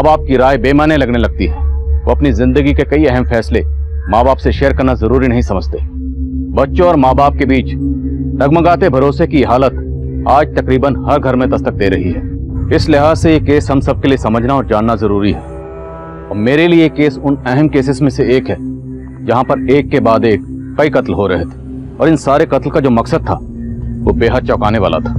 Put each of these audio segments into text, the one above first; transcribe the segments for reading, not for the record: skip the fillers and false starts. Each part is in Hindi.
बाप की राय बेमाने लगने लगती है। वो अपनी जिंदगी के कई अहम फैसले माँ बाप से शेयर करना जरूरी नहीं समझते। बच्चों और माँ बाप के बीच डगमगाते भरोसे की हालत आज तकरीबन हर घर में दस्तक दे रही है। इस लिहाज से ये केस हम सबके लिए समझना और जानना जरूरी है। और मेरे लिए ये केस उन अहम केसेस में से एक है जहां पर एक के बाद एक कई कत्ल हो रहे थे, और इन सारे कत्ल का जो मकसद था वो बेहद चौंकाने वाला था।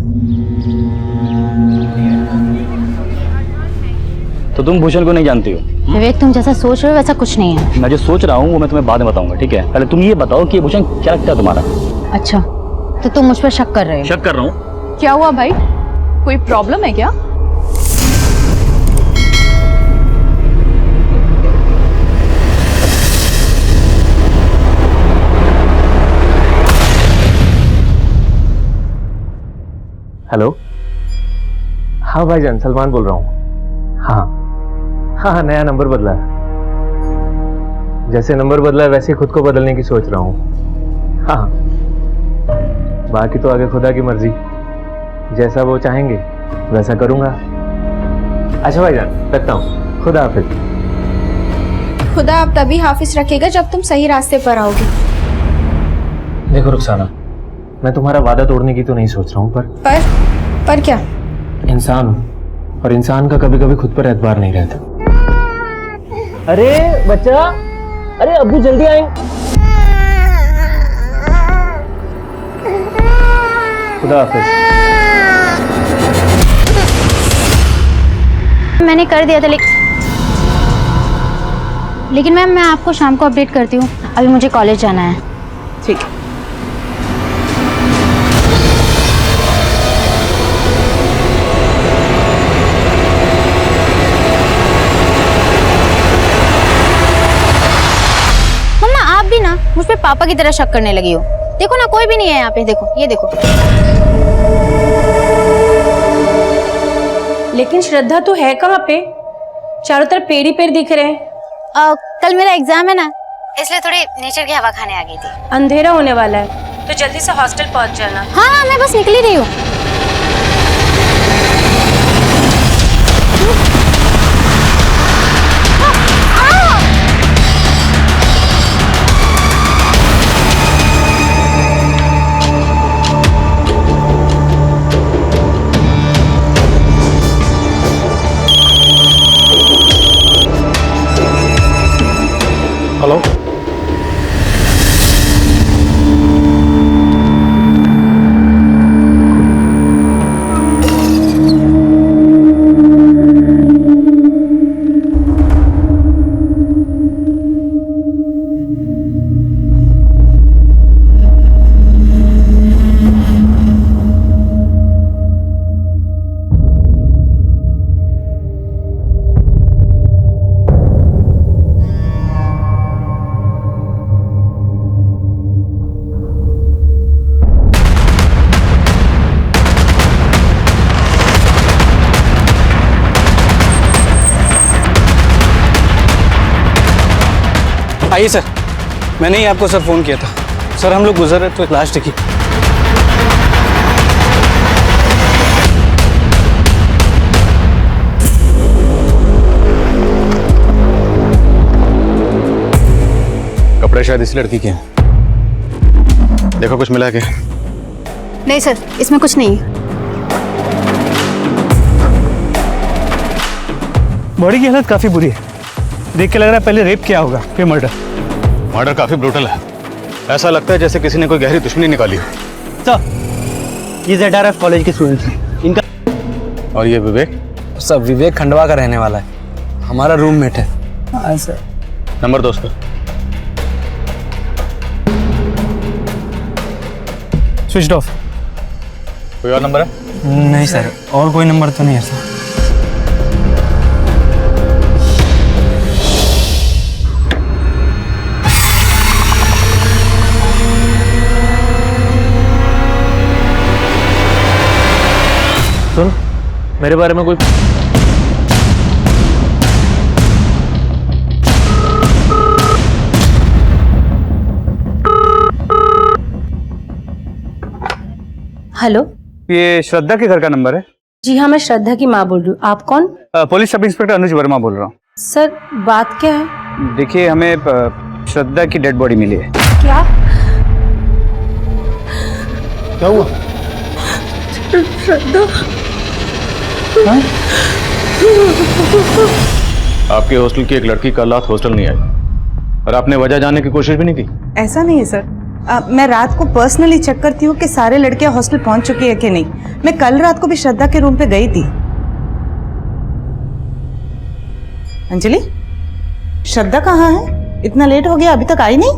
तो तुम भूषण को नहीं जानती हो? विवेक, तुम जैसा सोच रहे हो वैसा कुछ नहीं है। मैं जो सोच रहा हूँ वो मैं तुम्हें बाद में बताऊंगा, ठीक है? पहले तुम ये बताओ कि ये भूषण क्या लगता है तुम्हारा? अच्छा, तो तुम मुझ पर शक कर रहे हो? शक कर रहा हूँ। क्या हुआ भाई, कोई प्रॉब्लम है क्या? हेलो, हाँ भाईजान, सलमान बोल रहा हूँ। हाँ, नया नंबर बदला है। जैसे नंबर बदला है वैसे खुद को बदलने की सोच रहा हूँ। हाँ, बाकी तो आगे खुदा की मर्जी, जैसा वो चाहेंगे वैसा करूँगा। अच्छा भाईजान, रखता हूँ, खुदा हाफिज। खुदा आप तभी हाफिज रखेगा जब तुम सही रास्ते पर आओगे। देखो रुखसाना, मैं तुम्हारा वादा तोड़ने की तो नहीं सोच रहा हूँ, पर क्या? इंसान हूँ और इंसान का कभी कभी खुद पर एतबार नहीं रहता। अरे बच्चा, अरे अब्बू जल्दी आए। खुदा हाफिज। मैंने कर दिया था लेकिन मैम मैं आपको शाम को अपडेट करती हूँ, अभी मुझे कॉलेज जाना है। ठीक है। मम्मा, आप भी ना मुझ पे पापा की तरह शक करने लगी हो। देखो ना, कोई भी नहीं है यहाँ पे। देखो, ये देखो। लेकिन श्रद्धा तो है कहाँ पे? चारों तरफ पेड़ ही पेड़ दिख रहे हैं। कल मेरा एग्जाम है ना, इसलिए थोड़ी नेचर की हवा खाने आ गई थी। अंधेरा होने वाला है तो जल्दी से हॉस्टल पहुंच जाना। हाँ, मैं बस निकल ही रही हूँ। हेलो, आइए सर, मैंने ही आपको सर फ़ोन किया था। सर हम लोग गुजर रहे तो एक लाश दिखी। कपड़े शायद इस लड़की के हैं। देखो कुछ मिला के? नहीं सर, इसमें कुछ नहीं है। बॉडी की हालत काफ़ी बुरी है। देख के लग रहा है पहले रेप किया होगा, फिर मर्डर। मर्डर काफी ब्रूटल है। ऐसा लगता है जैसे किसी ने कोई गहरी दुश्मनी निकाली हो। सर, ये ZRF कॉलेज के स्टूडेंट्स हैं। इनका और ये विवेक? सर, विवेक खंडवा का रहने वाला है, हमारा रूममेट है। हाँ सर। नंबर दो उसका। Switch off. कोई और नंबर है? नहीं सर, और कोई नंबर तो नहीं है सर। सुन, मेरे बारे में कोई हेलो, ये श्रद्धा के घर का नंबर है। जी हाँ, मैं श्रद्धा की माँ बोल रही हूँ। आप कौन? पुलिस सब इंस्पेक्टर अनुज वर्मा बोल रहा हूँ। सर, बात क्या है? देखिए, हमें श्रद्धा की डेड बॉडी मिली है। क्या? क्या हुआ? श्रद्धा? आपके हॉस्टल की एक लड़की कल रात हॉस्टल नहीं आई और आपने वजह जानने की कोशिश भी नहीं की। ऐसा नहीं है सर। मैं रात को पर्सनली चेक करती हूँ कि सारे लड़कियां हॉस्टल पहुंच चुकी है कि नहीं। मैं कल रात को भी श्रद्धा के रूम पे गई थी। अंजलि, श्रद्धा कहाँ है? इतना लेट हो गया, अभी तक आई नहीं?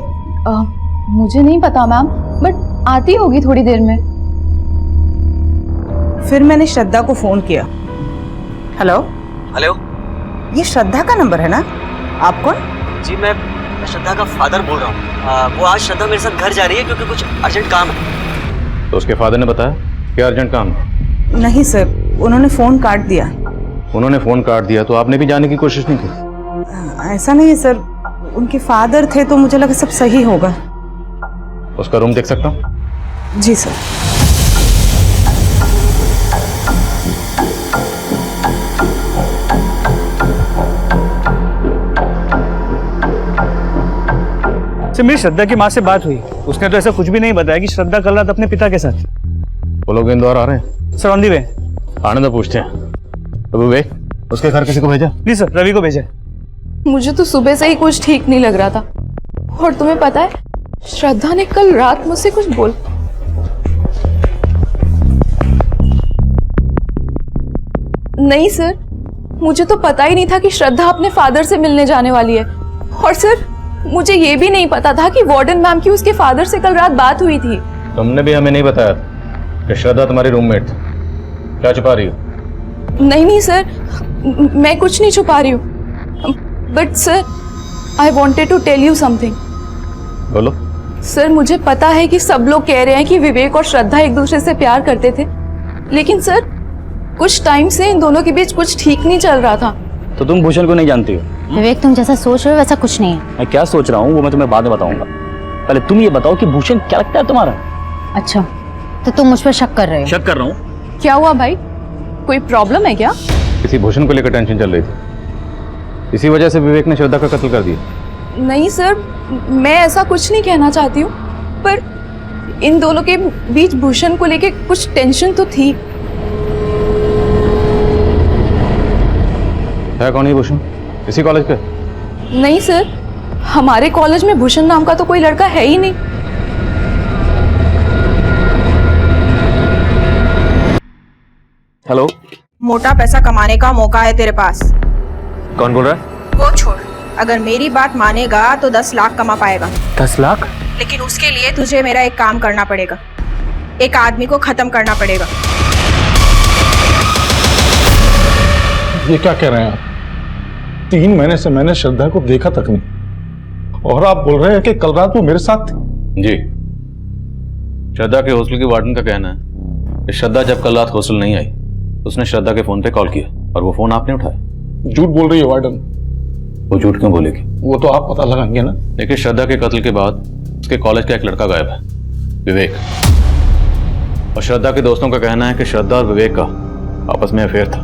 मुझे नहीं पता मैम, बट आती होगी थोड़ी देर में। फिर मैंने श्रद्धा को फोन किया। हेलो हेलो, ये श्रद्धा का नंबर है ना? आप कौन? जी मैं श्रद्धा का फादर बोल रहा हूँ। वो आज श्रद्धा मेरे साथ घर जा रही है क्योंकि कुछ अर्जेंट काम है। तो उसके फादर ने बताया क्या अर्जेंट काम है? नहीं सर, उन्होंने फोन काट दिया। उन्होंने फोन काट दिया तो आपने भी जाने की कोशिश नहीं की? ऐसा नहीं है सर, उनके फादर थे तो मुझे लगा सब सही होगा। उसका रूम देख सकता हूँ? जी सर। सर, मेरी श्रद्धा की माँ से बात हुई। उसने तो ऐसा कुछ भी नहीं बताया कि श्रद्धा कल रात अपने पिता के साथ। वो लोग इंदौर आ रहे हैं? सर, ऑन दी वे। आने दो, पूछते हैं। तो विवेक, उसके घर किसी को भेजा? जी सर, रवि को भेजा। मुझे तो सुबह से ही कुछ ठीक नहीं लग रहा था। और तुम्हें पता है, श्रद्धा ने कल रात मुझसे कुछ बोल। नहीं सर, मुझे तो पता ही नहीं था कि श्रद्धा अपने फादर से मिलने जाने वाली है। और सर, मुझे ये भी नहीं पता था कि वार्डन मैम की उसके फादर से कल रात बात हुई थी। तुमने भी हमें नहीं बताया कि श्रद्धा तुम्हारी रूममेट थी। क्या छुपा रही हो? नहीं सर, मैं कुछ नहीं छुपा रही हूँ। But sir, I wanted to tell you something. बोलो। सर, मुझे पता है कि सब लोग कह रहे हैं कि विवेक और श्रद्धा एक दूसरे से प्यार करते थे, लेकिन सर कुछ टाइम से इन दोनों के बीच कुछ ठीक नहीं चल रहा था। तो तुम भूषण को नहीं जानती हो? विवेक, तुम जैसा सोच रहे हो वैसा कुछ नहीं है। मैं क्या सोच रहा हूँ वो मैं तुम्हें बाद में बताऊंगा। पहले तुम ये बताओ कि भूषण क्या लगता है तुम्हारा? अच्छा, तो तुम मुझ पर शक कर रहे हो? शक कर रहा हूँ। क्या हुआ भाई, कोई प्रॉब्लम है क्या? किसी भूषण को लेकर टेंशन चल रही थी, इसी वजह से विवेक ने श्रद्धा का कत्ल कर दिया। नहीं सर, मैं ऐसा कुछ नहीं कहना चाहती हूँ, पर इन दोनों के बीच भूषण को लेके कुछ टेंशन तो थी। है कौन है भूषण? इसी कॉलेज का? नहीं सर, हमारे कॉलेज में भूषण नाम का तो कोई लड़का है ही नहीं। हेलो, मोटा पैसा कमाने का मौका है तेरे पास। कौन बोल रहा है? वो छोड़, अगर मेरी बात मानेगा तो 10 लाख कमा पाएगा। 10 लाख? लेकिन उसके लिए तुझे मेरा एक काम करना पड़ेगा। एक आदमी को खत्म करना पड़ेगा। ये क्या कह रहे हैं आप? 3 महीने से मैंने श्रद्धा को देखा तक नहीं, और आप बोल रहे हैं कि कल रात वो मेरे साथ थी? जी, श्रद्धा के हॉस्टल की वार्डन का कहना है कि श्रद्धा जब कल रात हॉस्टल नहीं आई, उसने श्रद्धा के फोन पे कॉल किया और वो फोन आपने उठाया। झूठ बोल रही है वार्डन। वो झूठ क्यों बोलेगी? वो तो आप पता लगाएंगे ना। देखिए, श्रद्धा के कत्ल के बाद उसके कॉलेज का एक लड़का गायब है, विवेक। और श्रद्धा के दोस्तों का कहना है कि श्रद्धा और विवेक का आपस में अफेयर था।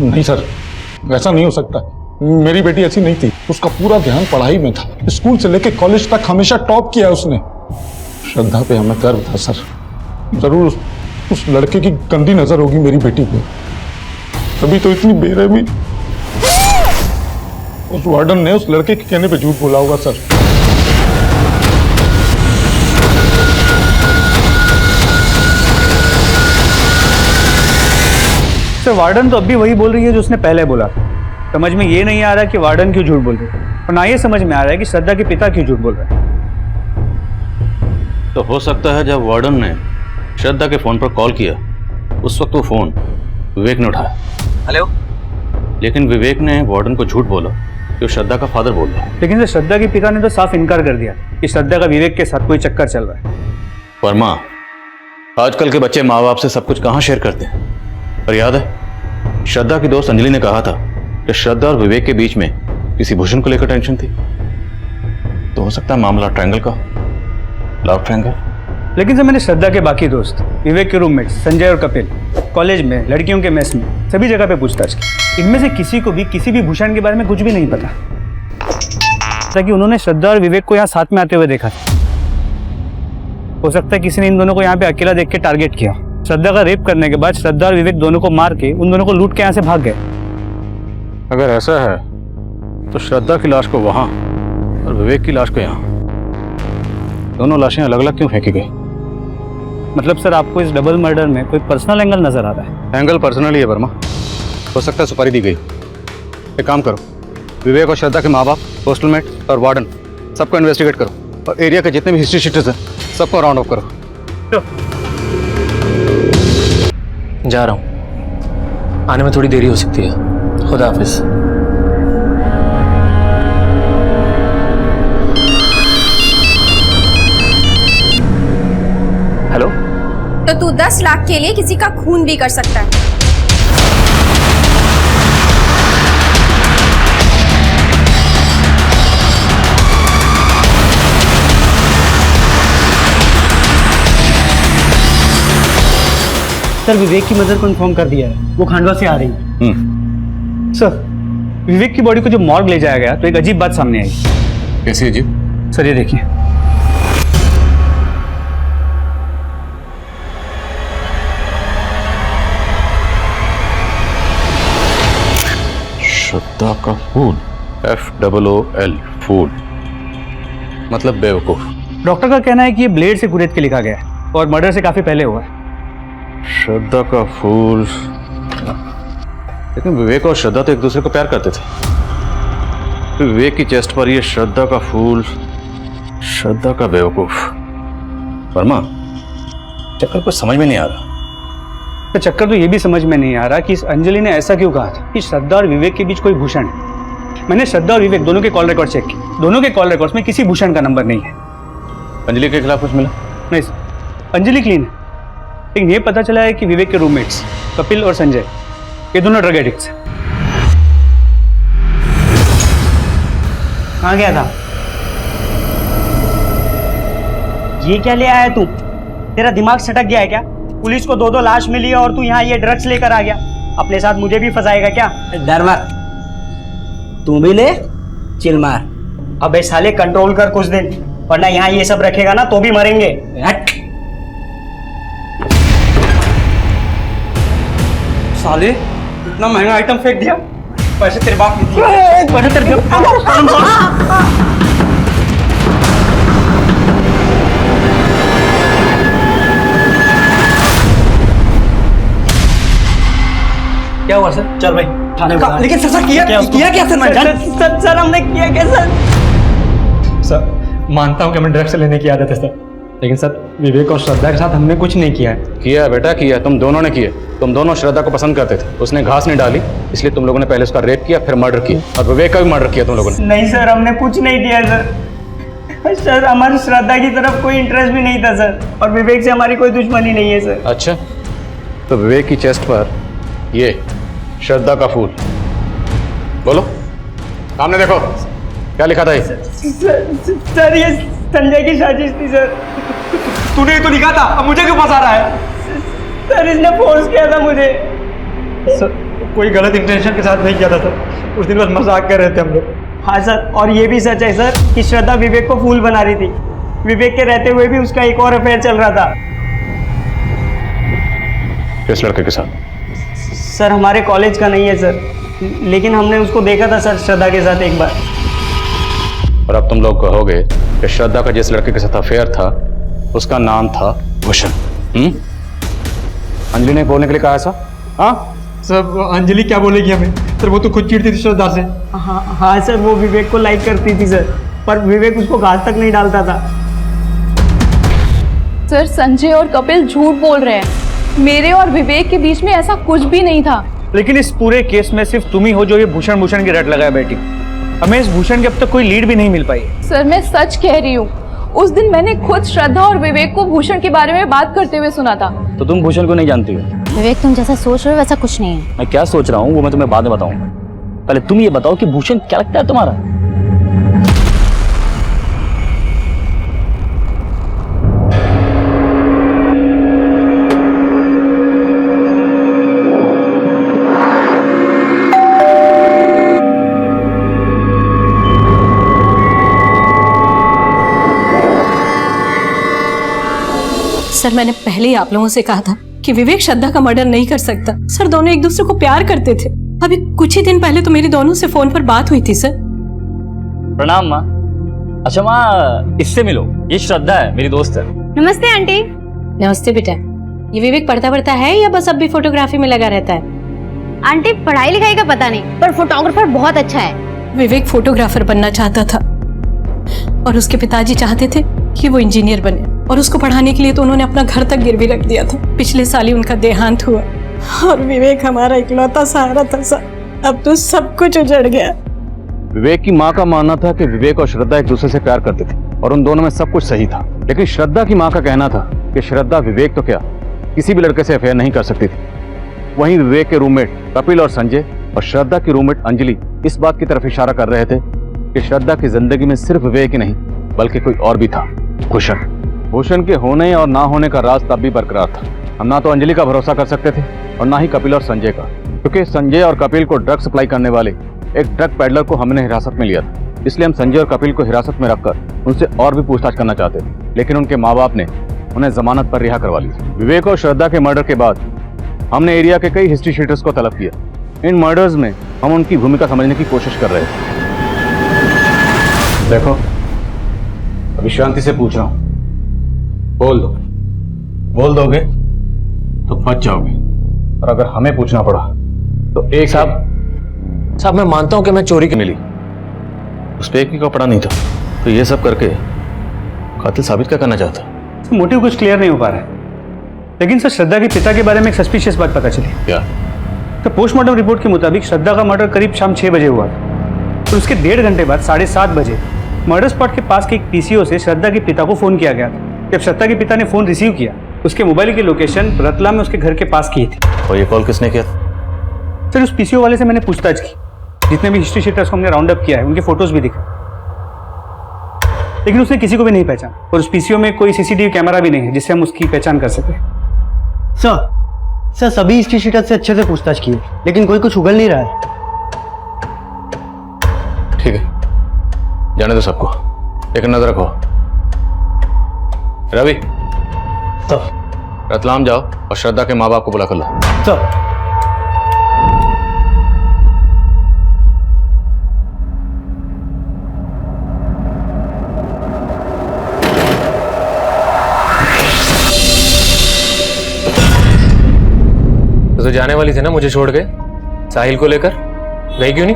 नहीं सर, ऐसा नहीं हो सकता। मेरी बेटी ऐसी नहीं थी। उसका पूरा ध्यान पढ़ाई में था। स्कूल से लेकर कॉलेज तक हमेशा टॉप किया उसने। श्रद्धा पे हमें गर्व था सर। जरूर उस लड़के की गंदी नजर होगी मेरी बेटी पे, तभी तो इतनी बेरहमी उस वार्डन ने उस लड़के के कहने पे झूठ बोला होगा सर। सर, वार्डन तो अब भी वही बोल रही है जो उसने पहले बोला। समझ में ये नहीं आ रहा कि वार्डन क्यों झूठ बोल रही है, और ना ये समझ में आ रहा है कि श्रद्धा के पिता क्यों झूठ बोल रहे हैं। तो हो सकता है जब वार्डन ने श्रद्धा के फोन पर कॉल किया, उस वक्त वो फोन विवेक ने उठाया। हेलो, लेकिन विवेक ने वार्डन को झूठ बोला कि वो श्रद्धा का फादर बोल रहा है। लेकिन श्रद्धा के पिता ने तो साफ इनकार कर दिया कि श्रद्धा का विवेक के साथ कोई चक्कर चल रहा है। वर्मा, आजकल के बच्चे माँ बाप से सब कुछ कहाँ शेयर करते हैं? पर याद है, श्रद्धा की दोस्त अंजलि ने कहा था कि श्रद्धा और विवेक के बीच में किसी भूषण को लेकर टेंशन थी। तो हो सकता है मामला ट्रायंगल का, लव ट्रायंगल। लेकिन सर मैंने श्रद्धा के बाकी दोस्त, विवेक के रूममेट संजय और कपिल, कॉलेज में, लड़कियों के मेस में, सभी जगह पे पूछताछ की। इनमें से किसी को भी किसी भी भूषण के बारे में कुछ भी नहीं पता, ताकि उन्होंने श्रद्धा और विवेक को यहाँ साथ में आते हुए देखा था। हो सकता है किसी ने इन दोनों को यहाँ पे अकेला देख के टारगेट किया। श्रद्धा का रेप करने के बाद श्रद्धा और विवेक दोनों को मार के उन दोनों को लूट के यहाँ से भाग गए। अगर ऐसा है तो श्रद्धा की लाश को वहां और विवेक की लाश को यहाँ, दोनों लाशें अलग अलग क्यों फेंकी गई? मतलब सर आपको इस डबल मर्डर में कोई पर्सनल एंगल नजर आ रहा है? एंगल पर्सनल ही है वर्मा, हो सकता है सुपारी दी गई। एक काम करो, विवेक और श्रद्धा के माँ बाप, हॉस्टलमेट और वार्डन सबको इन्वेस्टिगेट करो और एरिया के जितने भी हिस्ट्री शीटर्स हैं सबको राउंड ऑफ करो। जा रहा हूँ, आने में थोड़ी देरी हो सकती है। खुदा हाफिज। हेलो। तो तू 10 लाख के लिए किसी का खून भी कर सकता है। सर विवेक की मदर को इन्फॉर्म कर दिया है, वो खांडवा से आ रही है। सर विवेक की बॉडी को जो मॉर्ग ले जाया गया तो एक अजीब बात सामने आई। कैसी अजीब? सर ये देखिए, श्रद्धा का फूल, FOOL, फूल मतलब बेवकूफ। डॉक्टर का कहना है कि ये ब्लेड से कुरेद के लिखा गया है और मर्डर से काफी पहले हुआ है। श्रद्धा का फूल, लेकिन विवेक और श्रद्धा तो एक दूसरे को प्यार करते थे। तो विवेक की चेस्ट पर ये श्रद्धा का फूल, श्रद्धा का बेवकूफ। वर्मा, चक्कर कुछ समझ में नहीं आ रहा। तो चक्कर तो ये भी समझ में नहीं आ रहा कि इस अंजलि ने ऐसा क्यों कहा था कि श्रद्धा और विवेक के बीच कोई भूषण है। मैंने श्रद्धा और विवेक दोनों के कॉल रिकॉर्ड चेक किए, दोनों के कॉल रिकॉर्ड्स में किसी भूषण का नंबर नहीं है। अंजलि के खिलाफ कुछ मिला? नहीं सर, अंजलि क्लीन है, लेकिन ये पता चला है कि विवेक के रूममेट्स कपिल और संजय ये दोनों ड्रग एडिक्ट्स हैं। कहाँ गया था? ये क्या ले आया तू? तेरा दिमाग सटक गया है क्या? पुलिस को 2 लाश मिली है और तू यहाँ ये ड्रग्स लेकर आ गया। अपने साथ मुझे भी फंसाएगा क्या? डर मत, तू भी ले, चिल मार। अबे साले कंट्रोल कर कुछ दिन, वरना यहाँ ये सब रखेगा ना तो भी मरेंगे। हट। साले इतना महंगा आइटम फेंक दिया, पैसे तेरे बाप ने दिए। पैसे तेरे क्या हुआ सर? चल भाई थाने बुला। लेकिन सर किया क्या सर? सर हमने किया क्या सर? सर मानता हूँ कि हमें ड्रग्स लेने की आदत है सर, लेकिन सर विवेक और श्रद्धा के साथ हमने कुछ नहीं किया है। किया बेटा, किया। तुम दोनों ने किया। तुम दोनों श्रद्धा को पसंद करते थे, उसने घास नहीं डाली, इसलिए तुम लोगों ने पहले उसका रेप किया, फिर मर्डर किया, और विवेक का भी मर्डर किया तुम लोगों ने। नहीं सर, हमने कुछ नहीं किया सर। सर हमारी श्रद्धा की तरफ कोई इंटरेस्ट भी नहीं था सर, और विवेक से हमारी कोई दुश्मनी नहीं है सर। अच्छा, तो विवेक की चेस्ट पर ये श्रद्धा का फूल, बोलो सामने देखो क्या लिखा था ये? सर ये संजय की साजिश थी सर। तूने ही तो लिखा था, अब मुझे क्यों फंसा रहा है? सर इसने फोर्स किया था मुझे। सर कोई गलत इंटेंशन के साथ नहीं किया था सर, उस दिन बस मजाक कर रहे थे हम लोग। हाँ सर, और ये भी सच है सर कि श्रद्धा विवेक को फूल बना रही थी। विवेक के रहते हुए भी उसका एक और अफेयर चल रहा था। किस लड़के के साथ? सर हमारे कॉलेज का नहीं है सर, लेकिन हमने उसको देखा था सर श्रद्धा के साथ एक बार। और अब तुम लोग कहोगे कि श्रद्धा का जिस लड़के के साथ अफेयर था उसका नाम था भूषण। अंजलि ने बोलने के लिए कहा ऐसा? हाँ सर अंजलि क्या बोलेगी हमें? सर वो तो खुद चिढ़ती थी श्रद्धा से। हाँ सर, वो विवेक को लाइक करती थी सर, पर विवेक उसको घास तक नहीं डालता था। सर संजय और कपिल झूठ बोल रहे हैं, मेरे और विवेक के बीच में ऐसा कुछ भी नहीं था। लेकिन इस पूरे केस में सिर्फ तुम ही हो जो ये भूषण की रट लगाए बैठी। हमें इस भूषण की अब तक कोई लीड भी नहीं मिल पाई। सर मैं सच कह रही हूँ, उस दिन मैंने खुद श्रद्धा और विवेक को भूषण के बारे में बात करते हुए सुना था। तो तुम भूषण को नहीं जानती हो? विवेक तुम जैसा सोच रहे हो वैसा कुछ नहीं है। मैं क्या सोच रहा हूँ वो मैं तुम्हें बाद में बताऊंगा, पहले तुम ये बताओ कि भूषण क्या लगता है तुम्हारा? सर मैंने पहले ही आप लोगों से कहा था कि विवेक श्रद्धा का मर्डर नहीं कर सकता। सर दोनों एक दूसरे को प्यार करते थे। अभी कुछ ही दिन पहले तो मेरी दोनों से फोन पर बात हुई थी सर। प्रणाम माँ। अच्छा माँ, इससे मिलो, ये श्रद्धा है, मेरी दोस्त है। नमस्ते आंटी। नमस्ते बेटा। ये विवेक पढ़ता पढ़ता है या बस अब भी फोटोग्राफी में लगा रहता है? आंटी पढ़ाई लिखाई का पता नहीं, पर फोटोग्राफर बहुत अच्छा है। विवेक फोटोग्राफर बनना चाहता था और उसके पिताजी चाहते थे कि वो इंजीनियर बने, और उसको पढ़ाने के लिए तो उन्होंने अपना घर तक गिरवी रख दिया था। पिछले साल ही उनका देहांत हुआ और विवेक हमारा इकलौता सहारा था सर। अब तो सब कुछ उजड़ गया। विवेक की माँ का मानना था कि विवेक और श्रद्धा एक दूसरे से प्यार करते थे और उन दोनों में सब कुछ सही था, लेकिन श्रद्धा की माँ का कहना था कि श्रद्धा विवेक तो क्या किसी भी लड़के से अफेयर नहीं कर सकती थी। वहीं विवेक के रूममेट कपिल और संजय और श्रद्धा की रूममेट अंजलि इस बात की तरफ इशारा कर रहे थे कि श्रद्धा की जिंदगी में सिर्फ विवेक ही नहीं बल्कि कोई और भी था, भूषण। भूषण के होने और ना होने का राज तब भी बरकरार था। हम ना तो अंजलि का भरोसा कर सकते थे और ना ही कपिल और संजय का, क्योंकि संजय और कपिल को ड्रग सप्लाई करने वाले एक ड्रग पेडलर को हमने हिरासत में लिया था। इसलिए हम संजय और कपिल को हिरासत में रखकर उनसे और भी पूछताछ करना चाहते थे, लेकिन उनके माँ बाप ने उन्हें जमानत पर रिहा करवा ली। विवेक और श्रद्धा के मर्डर के बाद हमने एरिया के कई हिस्ट्री शीटर्स को तलब किया। इन मर्डर्स में हम उनकी भूमिका समझने की कोशिश कर रहे थे। देखो, अभी शांति से पूछ रहा हूं, बोल दोगे तो बच जाओगे, और अगर हमें पूछना पड़ा तो एक साहब मैं मानता हूं कि मैं चोरी की मिली, उस पर एक भी कपड़ा नहीं था, तो ये सब करके कातिल साबित क्या करना चाहता? मोटिव कुछ क्लियर नहीं हो पा रहा है, लेकिन सर श्रद्धा के पिता के बारे में एक सस्पिशियस बात पता चली। क्या? तो पोस्टमार्टम रिपोर्ट के मुताबिक श्रद्धा का मर्डर करीब शाम 6 बजे हुआ था, और उसके 1.5 घंटे बाद 7:30 बजे मर्डर स्पॉट के पास के एक पीसीओ से श्रद्धा के पिता को फोन किया गया था। जब श्रद्धा के पिता ने फोन रिसीव किया, उसके मोबाइल की लोकेशन रतलाम में उसके घर के पास की थी। और ये कॉल किसने किया? सर उस पीसीओ वाले से मैंने पूछताछ की, जितने भी हिस्ट्री शीटर्स को हमने राउंड अप किया है उनके फोटोज भी दिखे, लेकिन उसने किसी को भी नहीं पहचाना, और उस पीसीओ में कोई सीसीटीवी कैमरा भी नहीं है जिससे हम उसकी पहचान कर सके। सर सभी हिस्ट्री शीटर से अच्छे से पूछताछ की, लेकिन कोई कुछ उगल नहीं रहा है। ठीक है, जाने दो सबको, एक नजर रखो। रवि, रतलाम जाओ और श्रद्धा के माँ बाप को बुला कर लो। सर तो जाने वाली थी ना मुझे छोड़ के साहिल को लेकर, गई क्यों नहीं?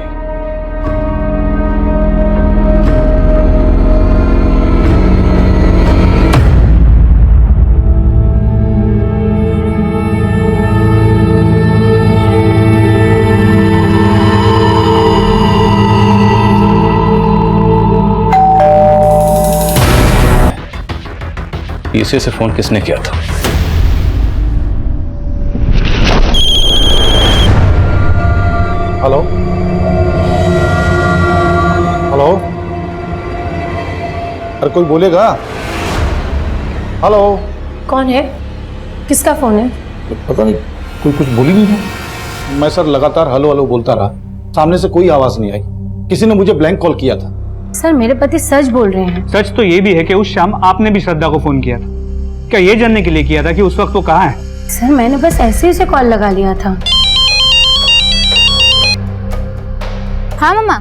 इसे से फोन किसने किया था? हेलो हेलो, अरे कोई बोलेगा? हेलो, कौन है? किसका फोन है? पता नहीं, कोई कुछ बोल ही नहीं है। मैं सर लगातार हेलो हेलो बोलता रहा, सामने से कोई आवाज नहीं आई। किसी ने मुझे ब्लैंक कॉल किया था। सर मेरे पति सच बोल रहे हैं। सच तो ये भी है कि उस शाम आपने भी श्रद्धा को फोन किया था। क्या ये जानने के लिए किया था कि उस वक्त वो कहाँ है? सर मैंने बस ऐसे ही से कॉल लगा लिया था। हाँ मम्मा।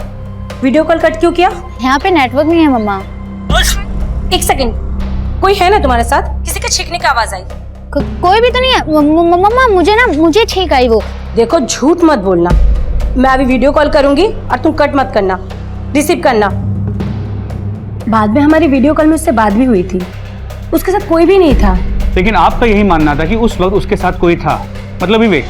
वीडियो कॉल कट क्यों किया? यहाँ पे नेटवर्क नहीं है मम्मा। एक सेकंड, कोई है ना तुम्हारे साथ? किसी का छींकने की आवाज आई? कोई भी तो नहीं है मम्मा। मुझे छींक आई वो। देखो झूठ मत बोलना, मैं अभी वीडियो कॉल करूंगी और तुम कट मत करना, रिसीव करना। बाद में हमारी वीडियो कॉल में उससे बात भी हुई थी, उसके साथ कोई भी नहीं था। लेकिन आपका यही मानना था कि उस वक्त उसके साथ कोई था, मतलब विवेक।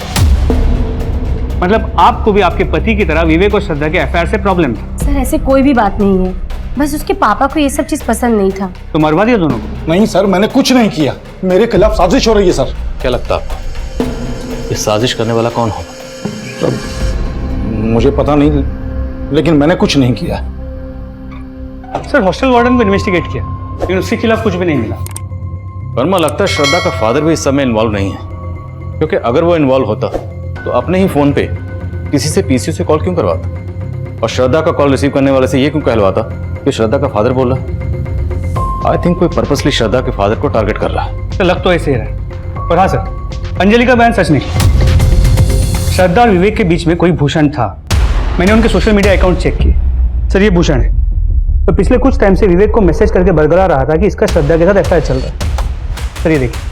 मतलब आपको भी आपके पति की तरह विवेक और श्रद्धा के अफेयर से प्रॉब्लम था। सर ऐसे कोई भी बात नहीं है, बस उसके पापा को ये सब चीज पसंद नहीं था। तो मरवा दिया दोनों को? नहीं सर, मैंने कुछ नहीं किया, मेरे खिलाफ साजिश हो रही है सर। क्या लगता है आपको इस साजिश करने वाला कौन होगा? सर मुझे पता नहीं, लेकिन मैंने कुछ नहीं किया। सर हॉस्टल वार्डन को इन्वेस्टिगेट किया, लेकिन उसके खिलाफ कुछ भी नहीं मिला। वर्मा, लगता है श्रद्धा का फादर भी इस समय इन्वॉल्व नहीं है, क्योंकि अगर वो इन्वॉल्व होता तो अपने ही फोन पे किसी से पीसीओ से कॉल क्यों करवाता, और श्रद्धा का कॉल रिसीव करने वाले से ये क्यों कहलवाता कि श्रद्धा का फादर बोल रहा है? आई थिंक कोई पर्पसली श्रद्धा के फादर को टारगेट कर रहा है। तो लग तो ऐसे ही रहा। और हाँ सर, अंजलि का बयान सच नहीं। श्रद्धा और विवेक के बीच में कोई भूषण था। मैंने उनके सोशल मीडिया अकाउंट चेक किए। सर ये भूषण है। तो पिछले कुछ टाइम से विवेक को मैसेज करके बरगला रहा था कि इसका श्रद्धा के साथ एफआईआर चल रहा है। सर ये देखिए।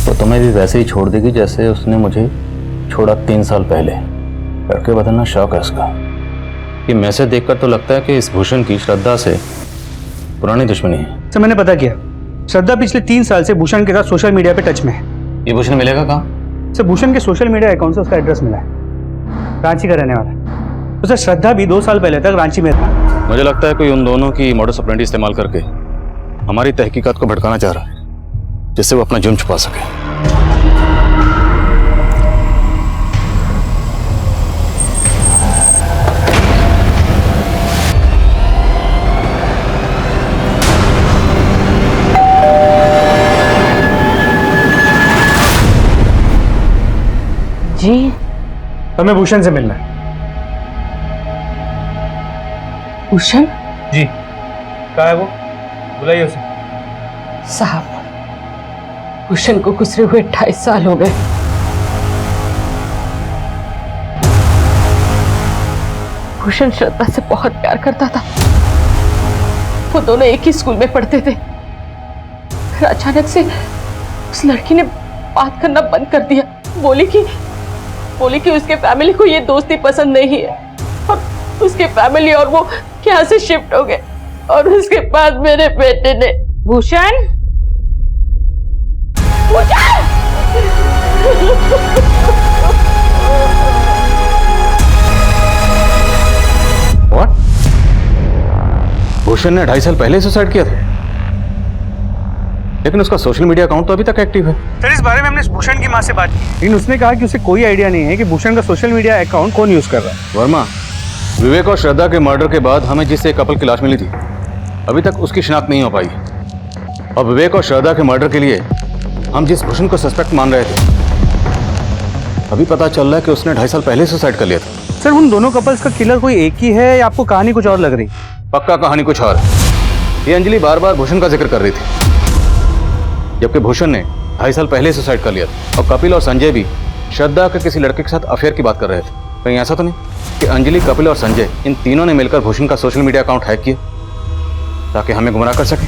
तो तुम्हें भी वैसे ही छोड़ देगी जैसे उसने मुझे छोड़ा 3 साल पहले। करके बदलना शौक है उसका। ये मैसेज देखकर तो लगता है कि इस भूषण की श्रद्धा से पुरानी दुश्मनी है। सर मैंने पता किया, श्रद्धा पिछले 3 साल से भूषण के साथ सोशल मीडिया पे टच में है। ये भूषण मिलेगा कहाँ? सर भूषण के सोशल मीडिया अकाउंट से उसका एड्रेस मिला है। रांची का रहने वाला है। तो सर श्रद्धा भी 2 साल पहले तक रांची में था। मुझे लगता है कोई उन दोनों की मॉडस ऑपरेंडी इस्तेमाल करके हमारी तहकीकात को भड़काना चाह रहा है, जिससे वो अपना जुर्म छुपा सके। जी हमें भूषण से मिलना है। भूषण? जी कहाँ है वो? बुलाइए उसे। साहब, भूषण को गुजरे हुए 28 साल हो गए। भूषण श्रद्धा से बहुत प्यार करता था। वो दोनों एक ही स्कूल में पढ़ते थे। फिर अचानक से उस लड़की ने बात करना बंद कर दिया। बोली कि उसके फैमिली को ये दोस्ती पसंद नहीं है और उसके फैमिली और वो यहाँ से शिफ्ट हो गए। और उसके बाद मेरे बेटे ने भूषण What? भूषण ने 2.5 साल पहले सुसाइड किया था, लेकिन उसका सोशल मीडिया अकाउंट तो अभी तक एक्टिव है। सर इस बारे में हमने भूषण की माँ से बात की, लेकिन उसने कहा कि उसे कोई आइडिया नहीं है कि भूषण का सोशल मीडिया अकाउंट कौन यूज कर रहा है। वर्मा, विवेक और श्रद्धा के मर्डर के बाद हमें जिससे कपल की लाश मिली थी, अभी तक उसकी शिनाख्त नहीं हो पाई। और विवेक और श्रद्धा के मर्डर के लिए हम जिस भूषण को सस्पेक्ट मान रहे थे, अभी पता चल रहा है कि उसने 2.5 साल पहले सुसाइड कर लिया था। सर उन दोनों कपल्स का किलर कोई एक ही है या आपको कहानी कुछ और लग रही? पक्का कहानी कुछ और। ये अंजलि बार बार भूषण का जिक्र कर रही थी, जबकि भूषण ने 2.5 साल पहले सुसाइड कर लिया था। और कपिल और संजय भी श्रद्धा के किसी लड़के के साथ अफेयर की बात कर रहे थे। कहीं ऐसा तो नहीं कि अंजलि, कपिल और संजय इन तीनों ने मिलकर भूषण का सोशल मीडिया अकाउंट हैक किया ताकि हमें गुमराह कर सके?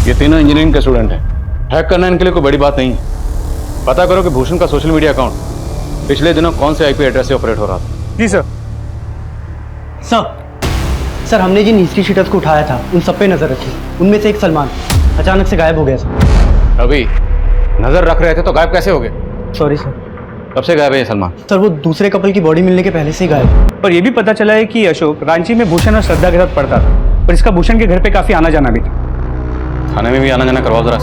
ये तीनों इंजीनियरिंग के स्टूडेंट हैं। हैक करना इनके लिए कोई बड़ी बात नहीं है। पता करो कि भूषण का सोशल मीडिया अकाउंट पिछले दिनों कौन से आईपी एड्रेस से ऑपरेट हो रहा था। जी सर। सर हमने जिन हिस्ट्री शीटर्स को उठाया था उन सब पे नजर रखी। उनमें से एक सलमान अचानक से गायब हो गया सर। अभी नजर रख रहे थे तो गायब कैसे हो गए? Sorry sir. कब से गायब है ये सलमान? सर वो दूसरे कपल की बॉडी मिलने के पहले से ही गायब। और ये भी पता चला है कि अशोक रांची में भूषण और श्रद्धा के साथ पढ़ता था और इसका भूषण के घर पे काफी आना जाना भी था। थाने में भी आना जाना करवाओ जरा।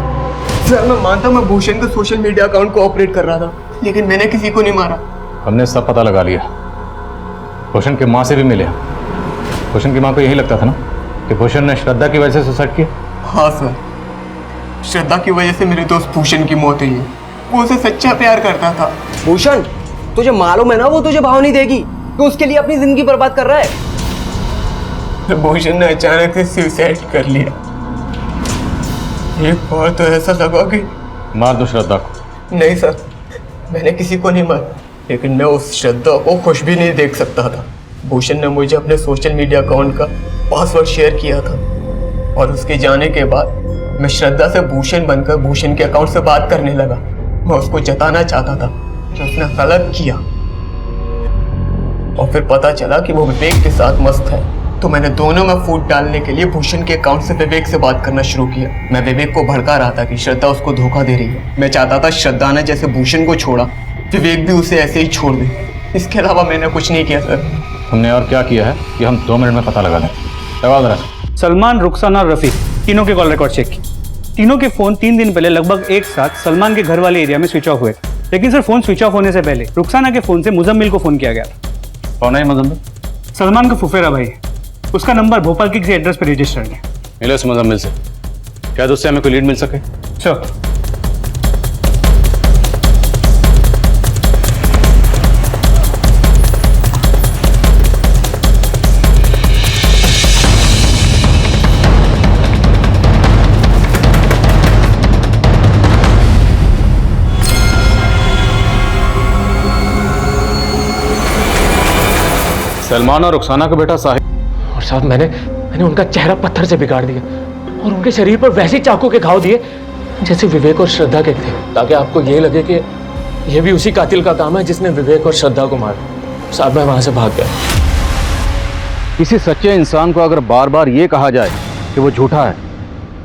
सर मैं मानता हूँ मैं भूषण के सोशल मीडिया अकाउंट को ऑपरेट कर रहा था, लेकिन मैंने किसी को नहीं मारा। हमने सब पता लगा लिया। भूषण की माँ से भी मिले। भूषण की माँ को यही लगता था ना कि भूषण ने श्रद्धा की वजह से सुसाइड किया। हाँ सर, श्रद्धा की वजह से मेरे दोस्त भूषण की मौत हुई है। वो उसे सच्चा प्यार करता था। भूषण, तुझे मालूम है ना वो तुझे भाव नहीं देगी, तो उसके लिए अपनी जिंदगी बर्बाद कर रहा है। भूषण ने अचानक से सुसाइड कर लिया। एक बार तो ऐसा लगा कि मार दो श्रद्धा को। नहीं सर, मैंने किसी को नहीं मारा, लेकिन मैं उस श्रद्धा को खुश भी नहीं देख सकता था। भूषण ने मुझे अपने सोशल मीडिया अकाउंट का पासवर्ड शेयर किया था और उसके जाने के बाद मैं श्रद्धा से भूषण बनकर भूषण के अकाउंट से बात करने लगा। मैं उसको जताना चाहता था कि उसने गलत किया, और फिर पता चला कि वो विवेक के साथ मस्त है। तो मैंने दोनों में फूट डालने के लिए भूषण के अकाउंट से विवेक से बात करना शुरू किया। मैं विवेक को भड़का रहा था कि श्रद्धा उसको धोखा दे रही है। मैं चाहता था श्रद्धा ने जैसे भूषण को छोड़ा, विवेक भी उसे ऐसे ही छोड़ दे। इसके अलावा मैंने कुछ नहीं किया सर। हमने और क्या किया है कि हम 2 मिनट में पता लगा लें। लगाओ जरा। सलमान, रुखसाना और रफीक तीनों के कॉल रिकॉर्ड चेक की। तीनों के फोन 3 दिन पहले लगभग एक साथ सलमान के घर वाले एरिया में स्विच ऑफ हुए थे। लेकिन सर फोन स्विच ऑफ होने से पहले रुखसाना के फोन से मुजम्मिल को फोन किया गया था। कौन है मुजम्मिल? सलमान का फुफेरा भाई। उसका नंबर भोपाल के किसी एड्रेस पर रजिस्टर्ड है। मिलो इस मुजम्मिल से, क्या उससे हमें कोई लीड मिल सके? श्योर। सलमान और रुखसाना का बेटा साहिब। और साहब मैंने उनका चेहरा पत्थर से बिगाड़ दिया और उनके शरीर पर वैसे चाकू के घाव दिए जैसे विवेक और श्रद्धा के थे, ताकि आपको ये लगे कि ये भी उसी कातिल का काम है जिसने विवेक और श्रद्धा को मारा। साहब मैं वहां से भाग गया। किसी सच्चे इंसान को अगर बार बार ये कहा जाए कि वो झूठा है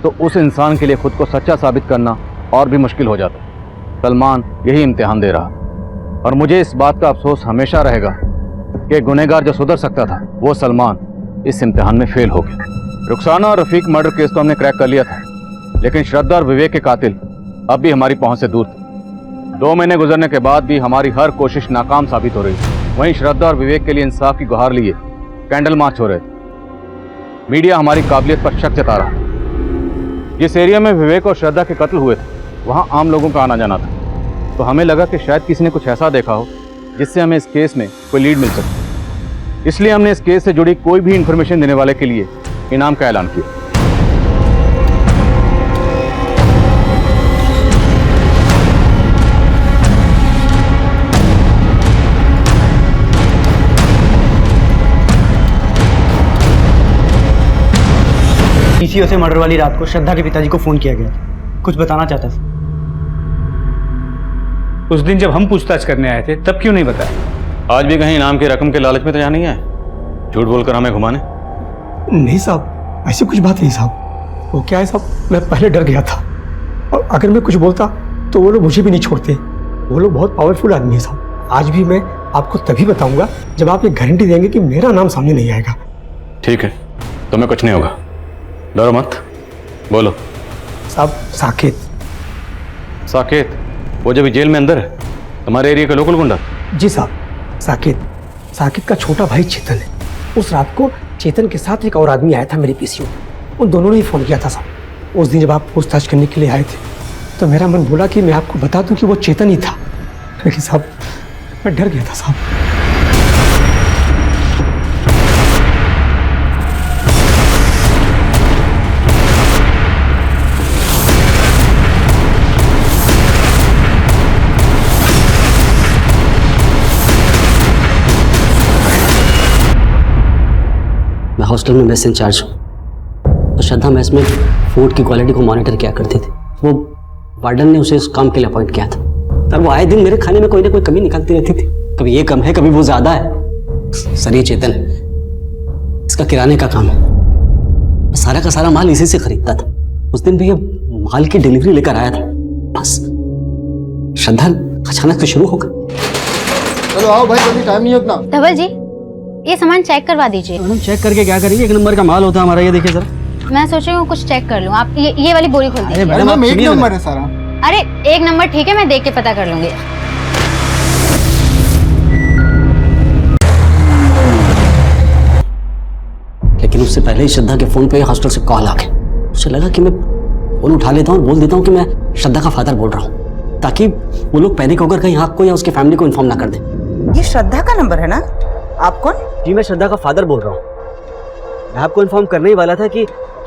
तो उस इंसान के लिए खुद को सच्चा साबित करना और भी मुश्किल हो जाता। सलमान यही इम्तिहान दे रहा और मुझे इस बात का अफसोस हमेशा रहेगा कि गुनहगार जो सुधर सकता था वो सलमान इस इम्तिहान में फेल हो गया। रुखसाना और रफीक मर्डर केस तो हमने क्रैक कर लिया था, लेकिन श्रद्धा और विवेक के कातिल अब भी हमारी पहुंच से दूर थे। 2 महीने गुजरने के बाद भी हमारी हर कोशिश नाकाम साबित हो रही थी। वहीं श्रद्धा और विवेक के लिए इंसाफ की गुहार लिए कैंडल मार्च हो रहे थे। मीडिया हमारी काबिलियत पर शक जता रहा। जिस एरिया में विवेक और श्रद्धा के कत्ल हुए थे वहां आम लोगों का आना जाना था, तो हमें लगा कि शायद किसी ने कुछ ऐसा देखा हो जिससे हमें इस केस में कोई लीड मिल सके। इसलिए हमने इस केस से जुड़ी कोई भी इंफॉर्मेशन देने वाले के लिए इनाम का ऐलान किया। पीसीओ से मर्डर वाली रात को श्रद्धा के पिताजी को फोन किया गया था। कुछ बताना चाहता था। उस दिन जब हम पूछताछ करने आए थे तब क्यों नहीं बताया? आज भी कहीं इनाम की रकम के लालच में तो यहाँ नहीं आए, झूठ बोलकर हमें घुमाने? नहीं साहब, ऐसी कुछ बात नहीं साहब। वो क्या है साहब, मैं पहले डर गया था और अगर मैं कुछ बोलता तो वो लोग मुझे भी नहीं छोड़ते। वो लोग बहुत पावरफुल आदमी है साहब। आज भी मैं आपको तभी बताऊंगा जब आप ये गारंटी देंगे कि मेरा नाम सामने नहीं आएगा। ठीक है, तुम्हें कुछ नहीं होगा, डरो मत। बोलो। साहब साकेत। साकेत? वो जब जेल में अंदर है, तुम्हारे एरिया का लोकल गुंडा? जी साहब, साकेत का छोटा भाई चेतन है। उस रात को चेतन के साथ एक और आदमी आया था मेरे पीसीओ। उन दोनों ने ही फोन किया था साहब। उस दिन जब आप पूछताछ करने के लिए आए थे तो मेरा मन बोला कि मैं आपको बता दूं कि वो चेतन ही था, लेकिन साहब मैं डर गया था साहब। मैं हॉस्टल में मेस इंचार्ज हूँ, तो श्रद्धा मेस में फूड की क्वालिटी को मॉनिटर किया करती थी। वो वार्डन ने उसे इस काम के लिए अपॉइंट किया था और वो आए दिन मेरे खाने में कोई ना कोई कमी निकालती रहती थी। कभी ये कम है, कभी वो ज्यादा है। सर ये चेतन है, इसका किराने का काम है, सारा का सारा माल इसी से खरीदता था। उस दिन भी ये माल की डिलीवरी लेकर आया था, बस श्रद्धा अचानक से शुरू हो गई। चलो आओ भाई, जल्दी, टाइम नहीं है उतना। धवल जी, ये सामान चेक करवा दीजिए। मैडम चेक करके क्या करेंगे, 1 नंबर का माल होता है हमारा। ये देखिए जरा। मैं सोच रही हूँ कुछ चेक कर लूँ। आप ये वाली बोरी खोल दीजिए। मैडम 1 नंबर है सारा। अरे 1 नंबर ठीक है, मैं देख के पता कर लूंगी। लेकिन उससे पहले ही श्रद्धा के फोन पे हॉस्टल से कॉल आ गया। उसे लगा कि मैं फोन उठा लेता हूँ और बोल देता हूँ कि मैं श्रद्धा का फादर बोल रहा हूँ, ताकि वो लोग पैनिक होकर कहीं आपको या उसके फैमिली को इन्फॉर्म ना कर दें। ये श्रद्धा का नंबर है ना? आप कौन? जी मैं श्रद्धा का फादर बोल रहा हूँ। मैं आपको इन्फॉर्म करने ही वाला था कि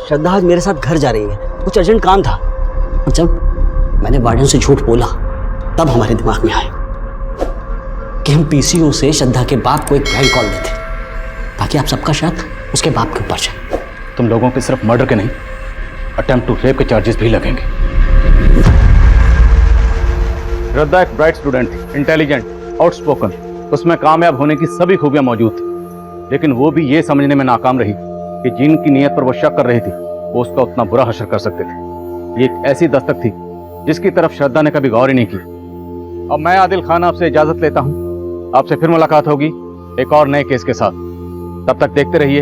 श्रद्धा आज मेरे साथ घर जा रही है, कुछ अर्जेंट काम था। और जब मैंने वार्डन से झूठ बोला तब हमारे दिमाग में आया कि हम पीसीओ से श्रद्धा के बाप को एक प्रैंक कॉल देते ताकि आप सबका शक उसके बाप के ऊपर जाए। तुम लोगों के सिर्फ मर्डर के नहीं, अटेम्प्ट टू रेप के चार्जेस भी लगेंगे। श्रद्धा एक ब्राइट स्टूडेंट थी, इंटेलिजेंट, आउटस्पोकन, उसमें कामयाब होने की सभी खूबियां मौजूद थी, लेकिन वो भी ये समझने में नाकाम रही कि जिनकी नीयत पर वो शक कर रही थी वो उसका उतना बुरा हश्र कर सकते थे। ये एक ऐसी दस्तक थी जिसकी तरफ श्रद्धा ने कभी गौर ही नहीं की। अब मैं आदिल खान आपसे इजाजत लेता हूँ। आपसे फिर मुलाकात होगी एक और नए केस के साथ। तब तक देखते रहिए